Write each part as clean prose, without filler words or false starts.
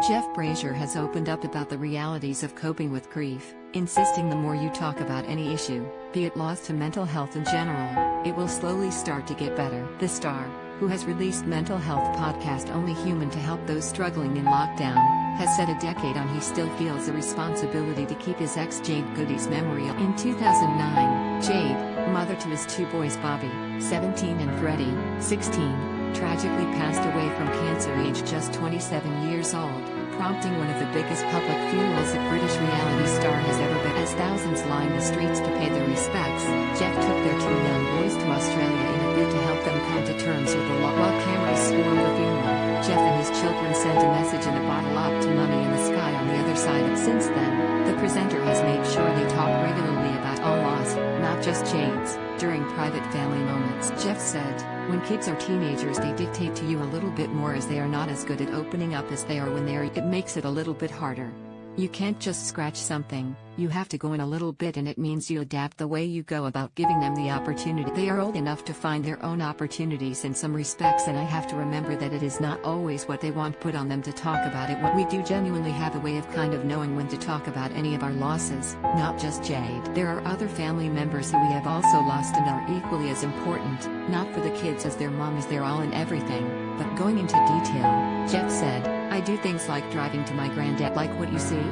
Jeff Brazier has opened up about the realities of coping with grief, insisting the more you talk about any issue, be it loss to mental health in general, it will slowly start to get better. The star, who has released mental health podcast Only Human to help those struggling in lockdown, has said a decade on he still feels a responsibility to keep his ex Jade Goody's memory alive. In 2009, Jade, mother to his two boys Bobby, 17 and Freddie, 16, tragically passed away from cancer aged just 27 years old, prompting one of the biggest public funerals a British reality star has ever been. As thousands lined the streets to pay their respects, Jeff took their two young boys to Australia in a bid to help them come to terms with the law. While cameras swarmed the funeral, Jeff and his children sent a message in a bottle up to Mummy in the sky on the other side. Since then, the presenter has made sure they talk regularly about all loss, not just Jade's, during private family moments. Jeff said, "When kids are teenagers they dictate to you a little bit more as they are not as good at opening up as they are when they are. It makes it a little bit harder. You can't just scratch something, you have to go in a little bit, and it means you adapt the way you go about giving them the opportunity. They are old enough to find their own opportunities in some respects, and I have to remember that it is not always what they want put on them to talk about it. What we do genuinely have a way of kind of knowing when to talk about any of our losses, not just Jade. There are other family members who we have also lost and are equally as important, not for the kids as their mom is their all in everything, but going into detail," Jeff said, "I do things like driving to my granddad, like what you see?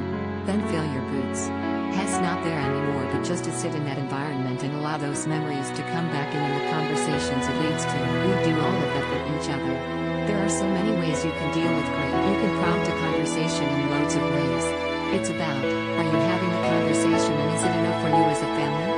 Then fill your boots. He's not there anymore, but just to sit in that environment and allow those memories to come back in and the conversations it leads to. We do all of that for each other. There are so many ways you can deal with grief. You can prompt a conversation in loads of ways. It's about, are you having the conversation and is it enough for you as a family?"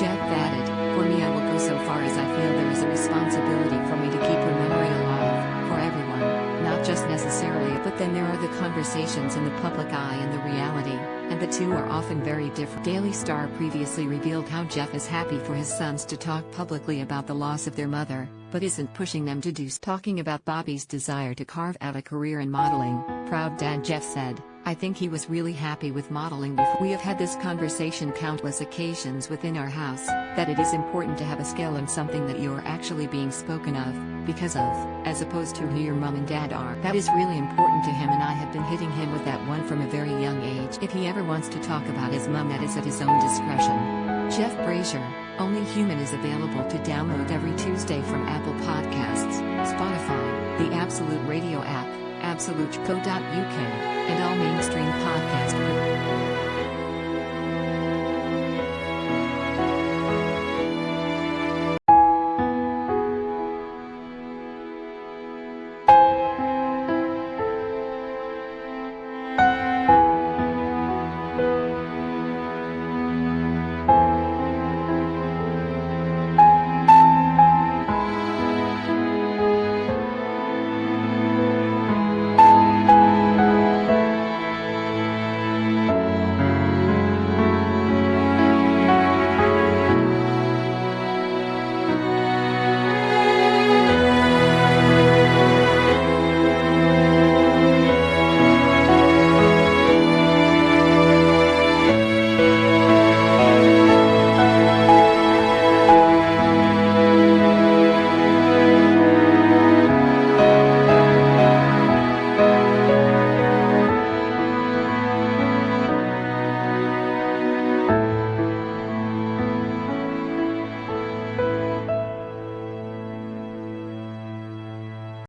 Jeff added, "For me I will go so far as I feel there is a responsibility for me to keep her memory alive, for everyone, not just necessarily, but then there are the conversations in the public eye and the reality, and the two are often very different." Daily Star previously revealed how Jeff is happy for his sons to talk publicly about the loss of their mother, but isn't pushing them to do so. Talking about Bobby's desire to carve out a career in modeling, proud dad Jeff said, "I think he was really happy with modeling before. We have had this conversation countless occasions within our house, that it is important to have a skill and something that you're actually being spoken of, because of, as opposed to who your mom and dad are. That is really important to him, and I have been hitting him with that one from a very young age. If he ever wants to talk about his mom, that is at his own discretion." Jeff Brazier, Only Human is available to download every Tuesday from Apple Podcasts, Spotify, the Absolute Radio app, absolute.co.uk, and all mainstream podcasts.